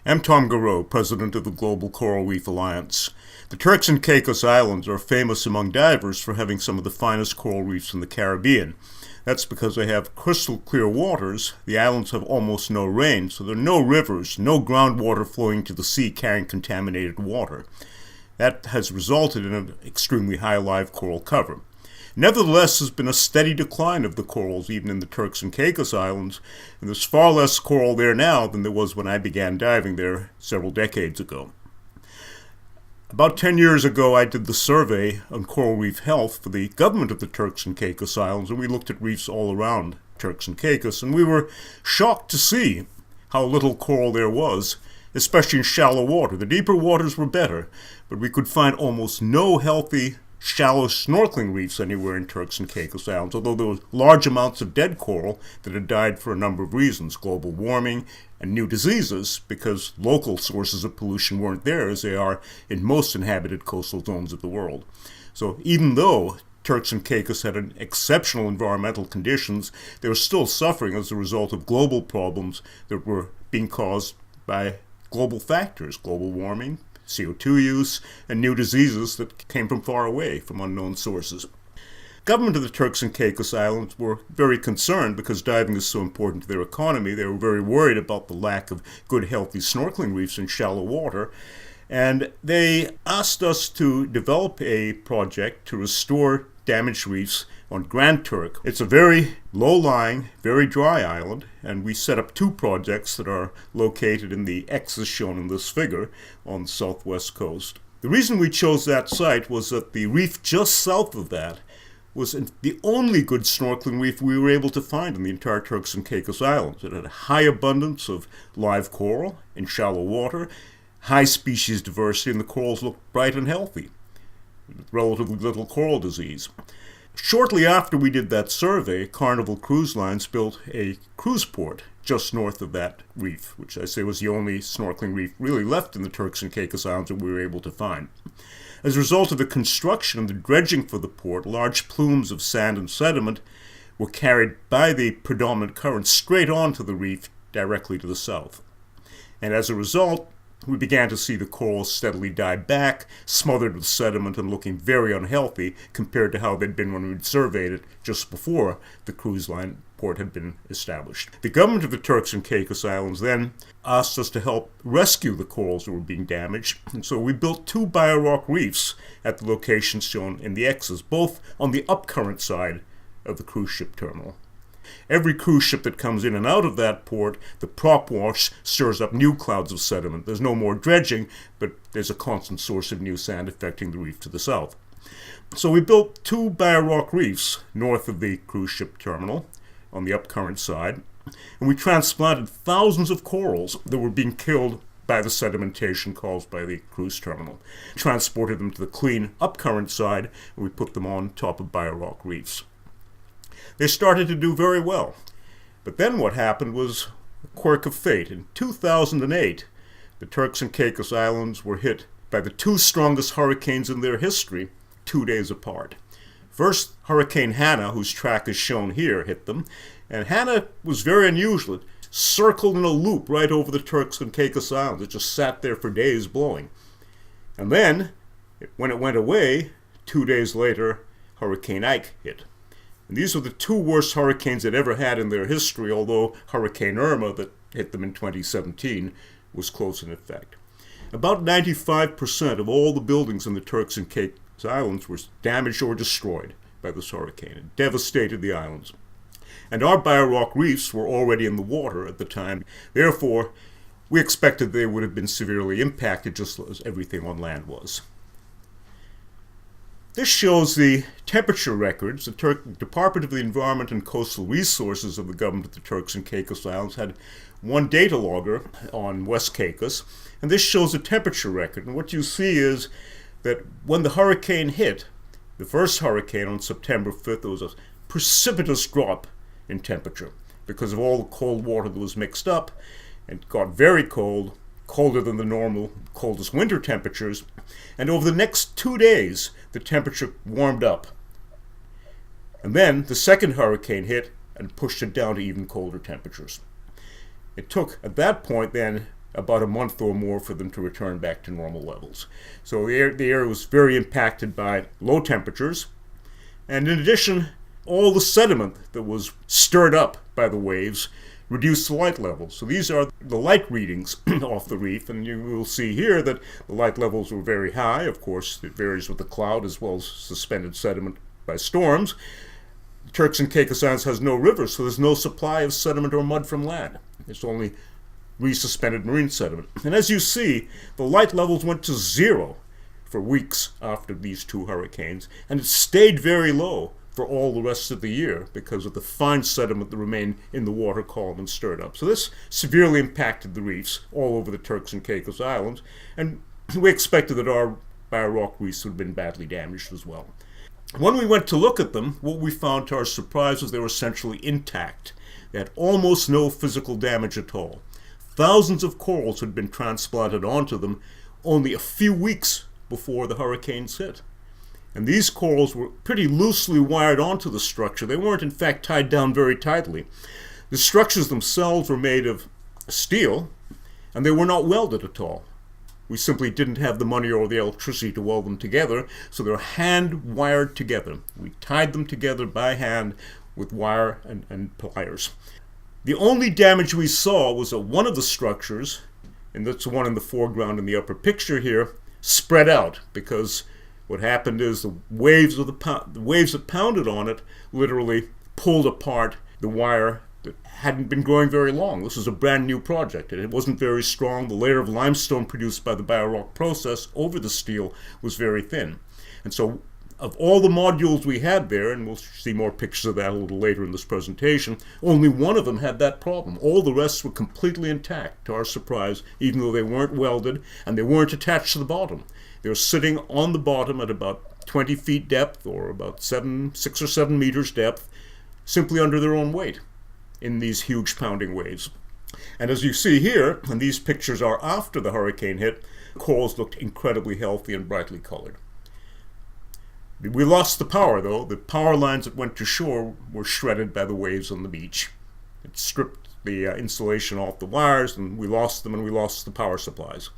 I'm Tom Garreau, president of the Global Coral Reef Alliance. The Turks and Caicos Islands are famous among divers for having some of the finest coral reefs in the Caribbean. That's because they have crystal clear waters. The islands have almost no rain, so there are no rivers, no groundwater flowing to the sea carrying contaminated water. That has resulted in an extremely high live coral cover. Nevertheless, there's been a steady decline of the corals even in the Turks and Caicos Islands, and there's far less coral there now than there was when I began diving there several decades ago. About 10 years ago, I did the survey on coral reef health for the government of the Turks and Caicos Islands, and we looked at reefs all around Turks and Caicos, and we were shocked to see how little coral there was, especially in shallow water. The deeper waters were better, but we could find almost no healthy shallow snorkeling reefs anywhere in Turks and Caicos Islands, although there were large amounts of dead coral that had died for a number of reasons, global warming and new diseases, because local sources of pollution weren't there as they are in most inhabited coastal zones of the world. So even though Turks and Caicos had an exceptional environmental conditions, they were still suffering as a result of global problems that were being caused by global factors, global warming, CO2 use, and new diseases that came from far away, from unknown sources. Government of the Turks and Caicos Islands were very concerned because diving is so important to their economy. They were very worried about the lack of good, healthy snorkeling reefs in shallow water. And they asked us to develop a project to restore damaged reefs on grand-turk. It's a very low-lying, very dry island, and we set up two projects that are located in the X's shown in this figure on the southwest coast. The reason we chose that site was that the reef just south of that was the only good snorkeling reef we were able to find in the entire Turks and Caicos Islands. It had a high abundance of live coral in shallow water, high species diversity, and the corals looked bright and healthy, with relatively little coral disease. Shortly after we did that survey, Carnival Cruise Lines built a cruise port just north of that reef, which I say was the only snorkeling reef really left in the Turks and Caicos Islands that we were able to find. As a result of the construction and the dredging for the port, large plumes of sand and sediment were carried by the predominant current straight onto the reef directly to the south. And as a result, we began to see the corals steadily die back, smothered with sediment and looking very unhealthy compared to how they'd been when we'd surveyed it just before the cruise line port had been established. The government of the Turks and Caicos Islands then asked us to help rescue the corals that were being damaged, and so we built two biorock reefs at the locations shown in the X's, both on the upcurrent side of the cruise ship terminal. Every cruise ship that comes in and out of that port, the prop wash stirs up new clouds of sediment. There's no more dredging, but there's a constant source of new sand affecting the reef to the south. So we built two biorock reefs north of the cruise ship terminal on the upcurrent side, and we transplanted thousands of corals that were being killed by the sedimentation caused by the cruise terminal. Transported them to the clean upcurrent side, and we put them on top of biorock reefs. They started to do very well. But then what happened was a quirk of fate. In 2008, the Turks and Caicos Islands were hit by the two strongest hurricanes in their history 2 days apart. First, Hurricane Hannah, whose track is shown here, hit them. And Hannah was very unusual. It circled in a loop right over the Turks and Caicos Islands. It just sat there for days blowing. And then, when it went away, 2 days later, Hurricane Ike hit. And these were the two worst hurricanes they'd ever had in their history, although Hurricane Irma that hit them in 2017 was close in effect. About 95% of all the buildings in the Turks and Caicos Islands were damaged or destroyed by this hurricane. It devastated the islands. And our biorock reefs were already in the water at the time. Therefore, we expected they would have been severely impacted just as everything on land was. This shows the temperature records. The Department of the Environment and Coastal Resources of the government of the Turks and Caicos Islands had one data logger on West Caicos, and this shows the temperature record. And what you see is that when the hurricane hit, the first hurricane on September 5th, there was a precipitous drop in temperature because of all the cold water that was mixed up, and it got very cold, colder than the normal coldest winter temperatures, and over the next 2 days, the temperature warmed up. And then the second hurricane hit and pushed it down to even colder temperatures. It took, at that point then, about a month or more for them to return back to normal levels. So the area was very impacted by low temperatures. And in addition, all the sediment that was stirred up by the waves reduced the light levels. So these are the light readings off the reef, and you will see here that the light levels were very high. Of course, it varies with the cloud as well as suspended sediment by storms. Turks and Caicos Islands has no rivers, so there's no supply of sediment or mud from land. It's only resuspended marine sediment. And as you see, the light levels went to zero for weeks after these two hurricanes, and it stayed very low for all the rest of the year because of the fine sediment that remained in the water column and stirred up. So this severely impacted the reefs all over the Turks and Caicos Islands, and we expected that our bio-rock reefs would have been badly damaged as well. When we went to look at them, what we found to our surprise was they were essentially intact. They had almost no physical damage at all. Thousands of corals had been transplanted onto them only a few weeks before the hurricanes hit. And these corals were pretty loosely wired onto the structure. They weren't, in fact, tied down very tightly. The structures themselves were made of steel, and they were not welded at all. We simply didn't have the money or the electricity to weld them together, so they're hand-wired together. We tied them together by hand with wire and pliers. The only damage we saw was that one of the structures, and that's the one in the foreground in the upper picture here, spread out because what happened is the waves that pounded on it literally pulled apart the wire that hadn't been growing very long. This was a brand new project, and it wasn't very strong. The layer of limestone produced by the bio-rock process over the steel was very thin. And so of all the modules we had there, and we'll see more pictures of that a little later in this presentation, only one of them had that problem. All the rest were completely intact, to our surprise, even though they weren't welded and they weren't attached to the bottom. They were sitting on the bottom at about 20 feet depth, or about 6 or 7 meters depth, simply under their own weight in these huge pounding waves. And as you see here, and these pictures are after the hurricane hit, the corals looked incredibly healthy and brightly colored. We lost the power, though. The power lines that went to shore were shredded by the waves on the beach. It stripped the insulation off the wires, and we lost them, and we lost the power supplies.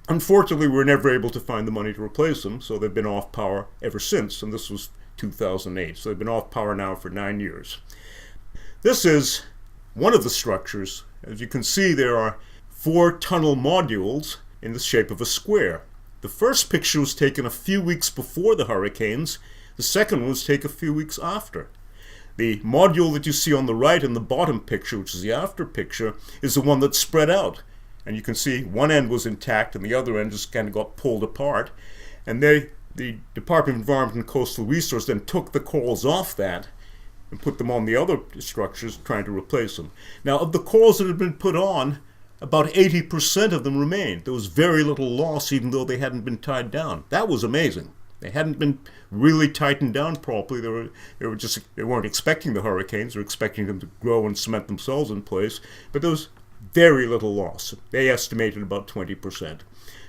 Unfortunately, we were never able to find the money to replace them, so they've been off power ever since, and this was 2008. So they've been off power now for 9 years. This is one of the structures. As you can see, there are 4 tunnel modules in the shape of a square. The first picture was taken a few weeks before the hurricanes. The second one was taken a few weeks after. The module that you see on the right in the bottom picture, which is the after picture, is the one that spread out. And you can see one end was intact and the other end just kind of got pulled apart. And the Department of Environment and Coastal Resources then took the corals off that and put them on the other structures, trying to replace them. Now, of the corals that had been put on, about 80% of them remained. There was very little loss, even though they hadn't been tied down. That was amazing. They hadn't been really tightened down properly. They weren't expecting the hurricanes. They were expecting them to grow and cement themselves in place. But there was very little loss. They estimated about 20%.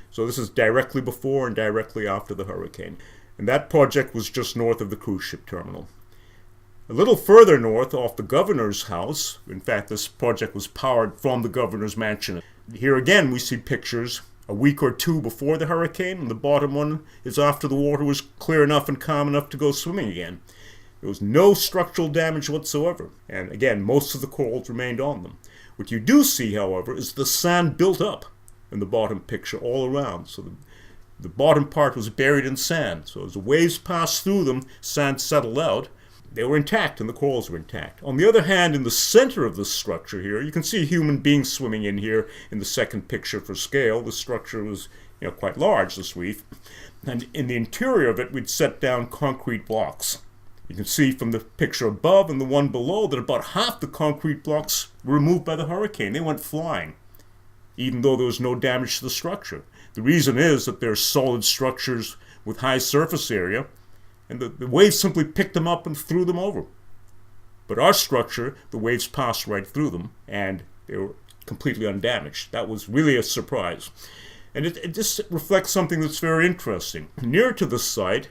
So this is directly before and directly after the hurricane. And that project was just north of the cruise ship terminal. A little further north, off the governor's house, in fact, this project was powered from the governor's mansion. Here again, we see pictures a week or 2 before the hurricane, and the bottom one is after the water was clear enough and calm enough to go swimming again. There was no structural damage whatsoever, and again, most of the corals remained on them. What you do see, however, is the sand built up in the bottom picture all around. So the bottom part was buried in sand. So as the waves passed through them, sand settled out. They were intact, and the corals were intact. On the other hand, in the center of the structure here, you can see a human being swimming in here in the second picture for scale. The structure was quite large, this reef. And in the interior of it, we'd set down concrete blocks. You can see from the picture above and the one below that about half the concrete blocks were removed by the hurricane. They went flying, even though there was no damage to the structure. The reason is that they're solid structures with high surface area, and the waves simply picked them up and threw them over. But our structure, the waves passed right through them, and they were completely undamaged. That was really a surprise. And it just reflects something that's very interesting. Near to the site,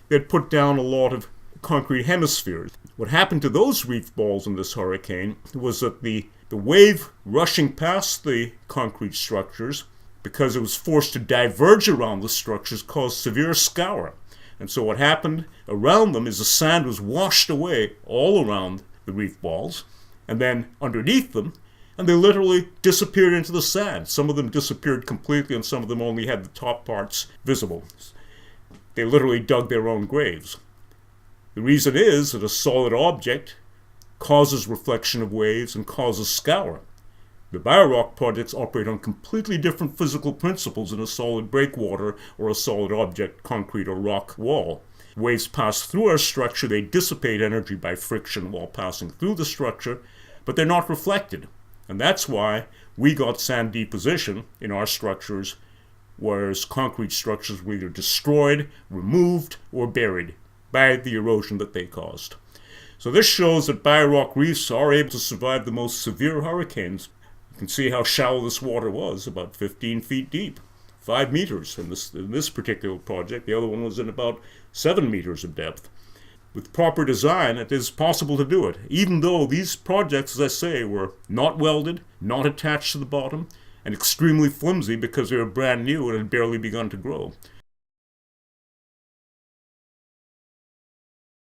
they'd put down a lot of concrete hemispheres. What happened to those reef balls in this hurricane was that the The wave rushing past the concrete structures, because it was forced to diverge around the structures, caused severe scour. And so what happened around them is the sand was washed away all around the reef balls, and then underneath them, and they literally disappeared into the sand. Some of them disappeared completely, and some of them only had the top parts visible. They literally dug their own graves. The reason is that a solid object causes reflection of waves and causes scour. The biorock projects operate on completely different physical principles than a solid breakwater or a solid object, concrete or rock wall. Waves pass through our structure, they dissipate energy by friction while passing through the structure, but they're not reflected. And that's why we got sand deposition in our structures, whereas concrete structures were either destroyed, removed, or buried by the erosion that they caused. So this shows that biorock reefs are able to survive the most severe hurricanes. You can see how shallow this water was, about 15 feet deep, 5 meters in this particular project. The other one was in about 7 meters of depth. With proper design, it is possible to do it, even though these projects, as I say, were not welded, not attached to the bottom, and extremely flimsy because they were brand new and had barely begun to grow.